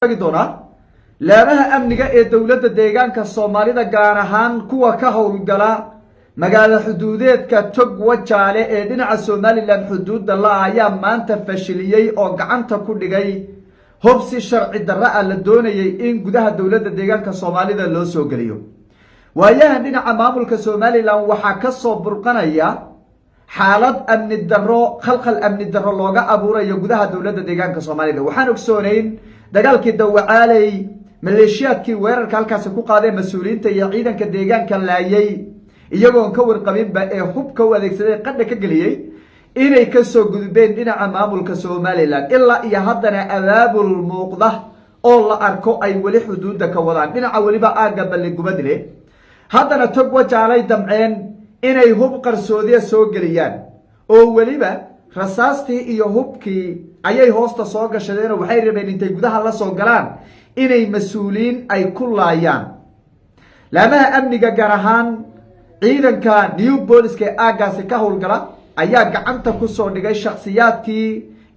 doona laamaha amniga ee dawladda deegaanka Soomaalida gaar ahaan kuwa ka howlgala magaalada xuduudeedka Tog Wajaale ee dhinaca Somaliland xuduudda la ayaa maanta fashiliyay oo gacanta ku dhigay hubsi sharci darro la doonayay in gudaha dawladda deegaanka Soomaalida loo soo geliyo waayahan dhinaca maamulka Somaliland waxa ka soo burqanaya xaalad amni darro khalkhal amni darro looga abuurayo gudaha dawladda deegaanka Soomaalida waxaan ogsoonayn dagaalkii dawacaalay maleeshiyaadkii weerarka halkaas ku qaaday mas'uuliyiinta iyo ciidanka deegaanka laayay iyagoo ka warqabinba ee hubka u adeegsaday qadda ka galiyay inay ka soo gudbeen dhinaca maamulka Somaliland ilaa iyo haddana abaabul muuqda oo la arko ay wali xuduudda ka wadaan dhinaca waliba aaga balligubadle haddana Tog Wajaale damceen inay hub qarsoodiya soo geliyaan oo waliba rasaastii iyo hubkii ayay hoosta soo gashadeen oo waxay rabeen intay gudaha la soo galaan inay mas'uuliin ay ku laayaan laamaha amniga gaar ahaan ciidanka new police aagaasi ka howlgala ayaa gacanta ku soo dhigay shakhsiyaadkii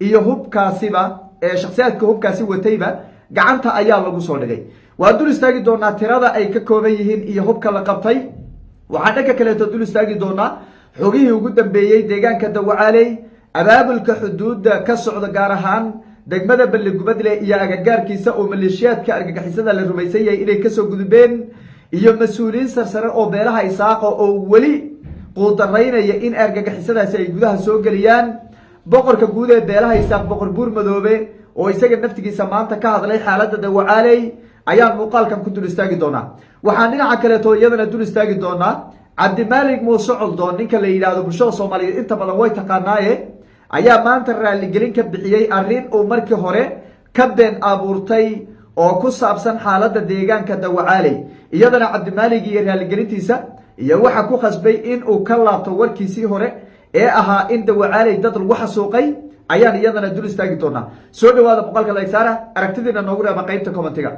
iyo hubkaasiba shakhsiyaadka hubkaasi watayba gacanta ayaa lagu soo dhigay waa dul istaagi doonaa tirada ay ka kooban yihiin iyo hubka la qabtay waxaan dhanka kale dul istaagi doonaa xogihii ugu dambeeyay deegaanka Dawacaaley abaabulka xuduudda ka socda gaar ahaan degmada balligubadle iyo agagaarkiisa oo maleeshiyaadka argagixisada la rumaysan yahay inay ka soo gudbeen iyo mas'uuliyiin sarsare oo beelaha Isaaqo oo wali quudaraynaya in argagixisadaasi ay gudaha soo galiyaan boqorka guud ee beelaha Isaaq boqor buur madoobe oo isaga naftigiisa maanta ka hadlay xaaladda Dawacaaley ayaan muuqaalkan ku dul istaagi doonaa waxaan dhinaca kale iyadana dul istaagi doonaa Cabdimaalik Muuse Coldoon ninka la yiraahdo bulshada Soomaaliyeed inta badan way taqaanaaye ayaa maanta raali gelin ka bixiyay arrin uu markii hore ka been abuurtay oo ku saabsan xaaladda deegaanka Dawacaaley iyadana Cabdimaalik iyo raali gelintiisa iyo waxa ku khasbay in uu ka laabto warkiisii hore ee ahaa in Dawacaaley dad lagu xasuuqay ayaan iyadana dul istaagi doonaa soo dhawaada boqolka laysaara aragtidiina noogu reeba qaybta commentiga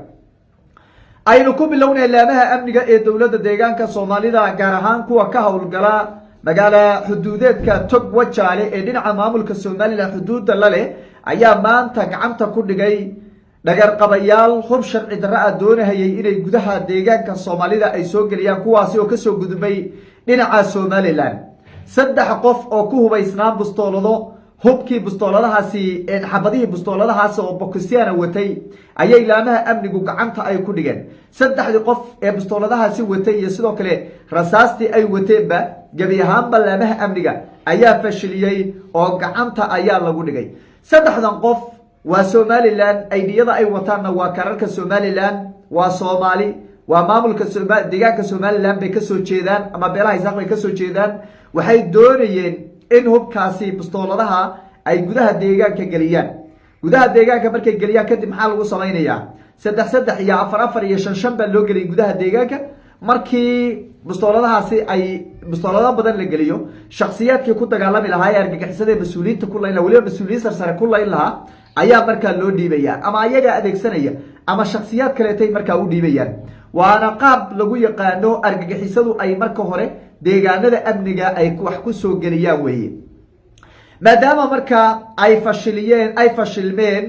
aynu ku bilownay laamaha amniga ee dawladda deegaanka Soomaalida gaar ahaan kuwa ka howlgala magaalada xuduudeedka Tog Wajaale ee dhinaca maamulka Somaliland xuduudda la leh ayaa maanta gacanta ku dhigay dhagar qabayaal hub sharci darro doonayay inay gudaha deegaanka Soomaalida ay soo galiyaan kuwaasi oo ka soo gudbay dhinaca Somaliland saddex qof oo ku hubaysnaan bustoolado hubkii bustooladahaasi xabadihii bustooladahaas oo boqosiyana watay ayay laamaha amnigu gacanta ay ku dhigeen saddexdii qof ee bustooladahaasi watay iyo sidoo kale rasaastii ay wateenba gabi ahaanba laamaha amniga ayaa fashiliyay oo gacanta ayaa lagu dhigay saddexdan qof waa Somaliland aydiyada ay wataanna waa kararka Somaliland waa Soomaali waa maamulka deegaanka Somaliland bay ka soo jeedaan ama beelaha Isaaq bay ka soo jeedaan waxay doonayeen in hubkaasi bustooladaha ay gudaha deegaanka galiyaan gudaha deegaanka markay galiyaan kadib maxaa lagu samaynayaa saddex iyo afar iyo shan baa loo geliyay gudaha deegaanka markii bustooladahaasi ay bustoolada badan la geliyo shakhsiyaadkii ku dagaalami lahaa ee argagixisada mas'uuliyiinta ku layn waliba mas'uuliyiin sarsare ku layn lahaa ayaa markaa loo dhiibayaa ama ayaga adeegsanaya ama shakhsiyaad kaleetay markaa u dhiibayaan waana qaab lagu yaqaano argagixisadu ay marka hore deegaanada amniga ay wax ku soo geliyaan weeye maadaama markaa ay fashilmeen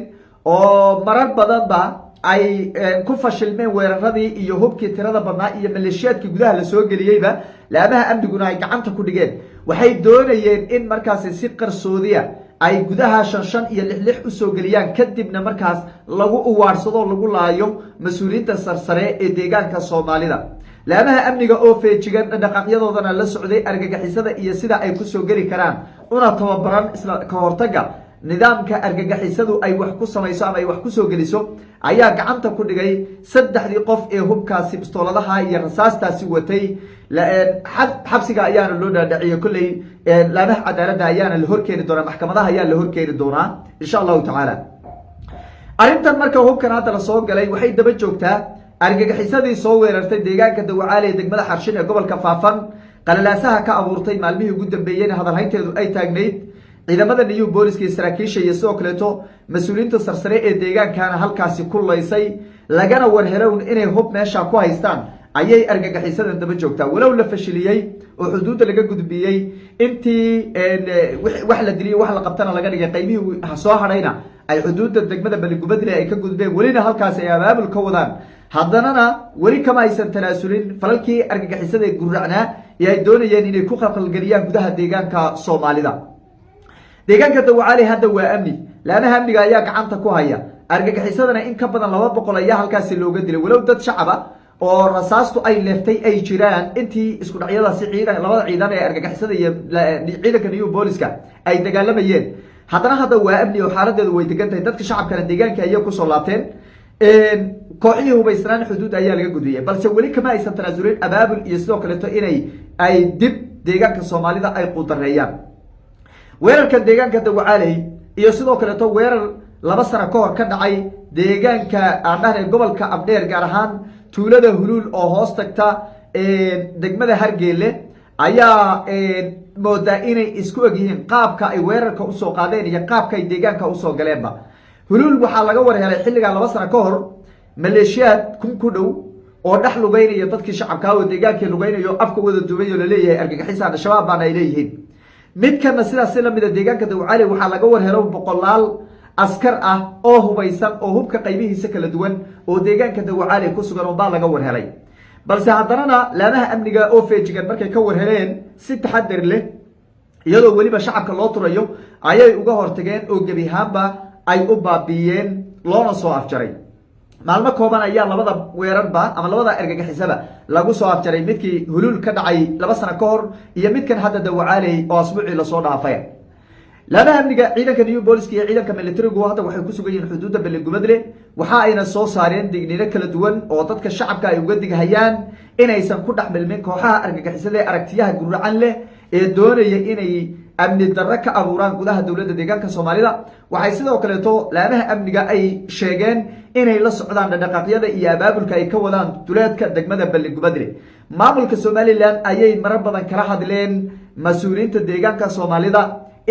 oo marar badanba ay ku fashilmeen weeraradii iyo hubkii tirada badnaa iyo maleeshiyaadkii gudaha la soo geliyeyba laamaha amniguna ay gacanta ku dhigeen waxay doonayeen in markaasi si qarsoodiya ay gudaha shan iyo lix u soo geliyaan kadibna markaas lagu uwaarsado lagu laayo mas'uuliyiinta sarsare ee deegaanka Soomaalida laamaha amniga oo feejigan dhaqaaqyadoodana la socday argagixisada iyo sida ay ku soo geli karaan una tababaran isla ka hortaga nidaamka argagixisadu ay wax ku samayso ama ay wax ku soo geliso ayaa gacanta ku dhigay saddexdii qof ee hubkaasi bistooladaha iyo rasaastaasi watay xabsiga ayaana loo dhaadhiciyay kulley laamaha cadaaladda ayaana la horkeeni doonaa maxkamadaha ayaa la horkeeni doonaa insha allahu tacaala arrintan marka hubkan hadda la soo galay waxay daba joogtaa argagixisadii soo weerartay deegaanka Dawacaaley degmada Xarshin ee gobolka Faafan qalalaasaha ka abuurtay maalmihii ugu dambeeyayna hadalhaynteedu ay taagnayd ciidamada new police iyo saraakiisha iyo sidoo kale mas'uuliyiinta sarsare ee deegaankana halkaasi ku laysay lagana warherown inay hub meesha ku haystaan ayay argagixisadan daba joogtaa walow la fashiliyay oo xuduudda laga gudbiyay intii wax la diliyay wax la qabtana laga dhigay qaybihii soo hadhayna ay xuduudda degmada Baligubadle ay ka gudbeen welina halkaas ay abaabul ka wadaan haddanana weli kama aysan tanaasulin falalkii argagixisada ee guracnaa ee ay doonayeen inay ku qalqalgeliyaan gudaha deegaanka Soomaalida deegaanka Dawacali hadda waa amni laanaha amniga ayaa gacanta ku haya argagixisadana in ka badan 200 ayaa halkaas looga dilay walow dad shacab ah oo rasaastu ay leeftay ay jiraan intii isku dhacyadaasi ciidan labada ciidan ee argagixisada iyo ciidanka New Booliska ay dagaalamayeen haddana hadda waa amni oo xaaladeedu way degan tahay dadka shacabkana deegaanka ayaa ku soo laabteen kooxihii hubaysnaan xuduud ayaa laga gudbiyay balse weli kama aysan tanaasulin abaabul iyo sidoo kale inay ay dib deegaanka Soomaalida ay qudareeyaan weerarka deegaanka Dawacali iyo sidoo kale weerar 2 sano ka hor ka dhacay deegaanka aandhaha gobolka Abdheer gaar ahaan tuulada Hulul oo hoos tagta degmada Hargeyle ayaa moodaa inay isku ogyihiin qaabka ay weerarka u soo qaadeen iyo qaabka ay deegaanka u soo galeenba Hulul waxa laga warhelay xilliga 2 sano ka hor maleeshiyaad ku dhow oo dhax lugeynaya dadkii shacabka oo deegaanka lugeynayo afka wada duubay oo la leeyahay argagixisada shabaab baan ay leeyihiin mid kana sidaas la mid ah deegaanka Dawacali waxa laga warhelay boqolaal askar ah oo hubaysan oo hubka qaybihiisa kala duwan oo deegaanka Dawacali ku sugan oo baa laga warhelay balse haddana laamaha amniga oo feejigan markay ka warheleen si taxadar leh iyadoo waliba shacabka loo turayo ayay uga hortageen oo gabi ahaanba ay u baabiyeen loona soo afjaray maalmo kooban ayaa labada weerarba ama labada argagixisaba lagu soo afjaray midkii Hulul ka dhacay 2 sano ka hor iyo midkan hadda Dawacali oo asbuucii la soo dhaafay laamaha amniga ciidanka New Booliska iyo ciidanka militarigu hadda waxay ku sugan yihiin xuduudda Baligubadle waxa ayna soo saareen digniino kala duwan oo dadka shacabka ay uga digahayaan inaysan ku dhaxmilmin kooxaha argagixisada ee aragtiyaha guracan leh ee doonaya inay amni darro ka abuuraan gudaha dawladda deegaanka Soomaalida waxay sidoo kale laamaha amniga ay sheegeen inay la socdaan dhaqaaqyada iyo abaabulka ay ka wadaan duleedka degmada Baligubadle maamulka Somaliland ayay marar badan kala hadleen mas'uuliyiinta deegaanka Soomaalida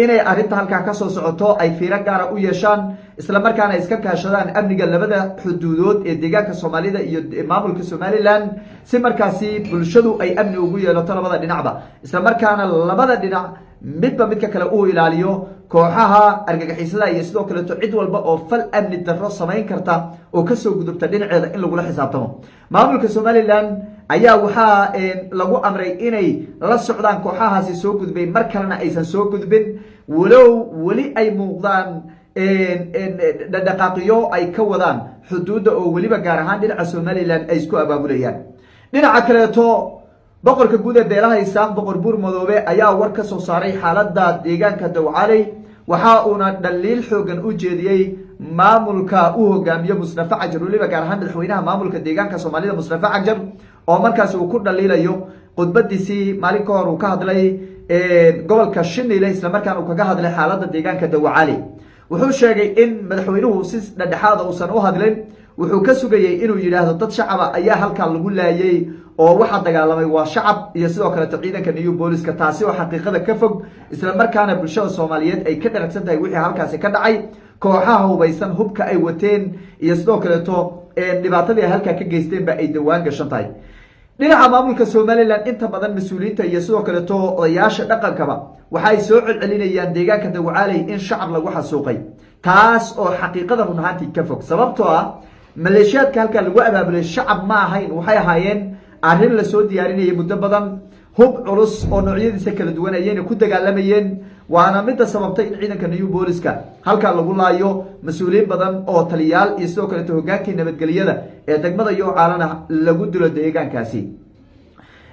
inay arinta halka ka soo socoto ay fiiro gaar ah u yeeshaan isla markaana iska kaashadaan amniga labada xuduudood ee deegaanka Soomaalida iyo maamulka Somaliland si markaasi bulshadu ay amni ugu yeelato labada dhinacba isla markaana labada dhinac midba midka kale uu ilaaliyo kooxaha argagixisada iyo sidoo kale cid walba oo fal amni darro sameyn karta oo ka soo gudubta dhinaceeda in lagu la xisaabtamo maamulka Somaliland ayaa waxa lagu amray inay la socdaan kooxahaasi soo gudbay mar kalena aysan soo gudbin walow wali ay muuqdaan dhaqaaqiyo ay ka wadaan xuduudda oo waliba gaar ahaan dhinaca Somaliland ay isku abaabulayaan dhinaca kale boqorka guud ee beelaha Isaaq boqor Buur Madoobe ayaa war ka soo saaray xaaladda deegaanka Dawacali waxa uuna dhaliil xoogan u jeediyay maamulka uu hogaamiyo Mustafa Cajar waliba gaar ahaan madaxweynaha maamulka deegaanka Soomaalida Mustafa Cajar oo markaas uu ku dhaliilayo khudbadiisii maalin ka hor uu ka hadlay gobolka Shinile isla markaana uu kaga hadlay xaaladda deegaanka Dawacali wuxuu sheegay in madaxweynuhu si dhexdhexaad ah uusan u hadlin wuxuu ka sugayay inuu yiraahdo dad shacab ah ayaa halka lagu laayay oo waxa dagaalamay waa shacab iyo sidoo kale ciidanka New Booliska taasi oo xaqiiqada ka fog isla markaana bulshada Soomaaliyeed ay ka dharagsan tahay wixii halkaas ka dhacay kooxaha hubaysan hubka ay wateen iyo sidoo kale dhibaatadii halka ka geysteen ba ay dawaan gashan tahay dhinaca maamulka Somaliland inta badan mas'uuliyiinta iyo sidoo kale odayaasha dhaqankaba waxay soo celcelinayaan deegaanka Dawacali in shacab lagu xasuuqay taas oo xaqiiqada run ahaantii ka fog sababtoo ah maleeshiyaadka halka lagu abaabulay shacab ma ahayn waxay ahaayeen arrin la soo diyaarinayay muddo badan hub culus oo noocyadiisa kala duwan ayayna ku dagaalamayeen waana midda sababtay in ciidanka New Booliska halka lagu laayo mas'uuliyiin badan oo taliyaal iyo sidoo kale hogaankii nabadgelyada ee degmada iyo caalana lagu dilo deegaankaasi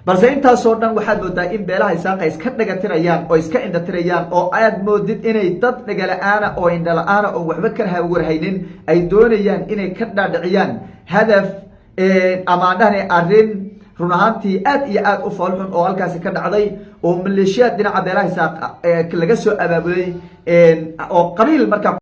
balse intaas oo dhan waxaad moodaa in beelaha Isaaq ay iska dhagatirayaan oo iska indhatirayaan oo aad moodid inay dad dhagala'aana oo indhala'aana oo waxba ka warhaynin ay doonayaan inay ka dhaadhiciyaan hadaf amaandhane arrin run ahaantii aad iyo aad u foolxun oo halkaasi ka dhacday oo maleeshiyaad dhinaca beelaha Isaaq laga soo abaabulay oo qabiil markaa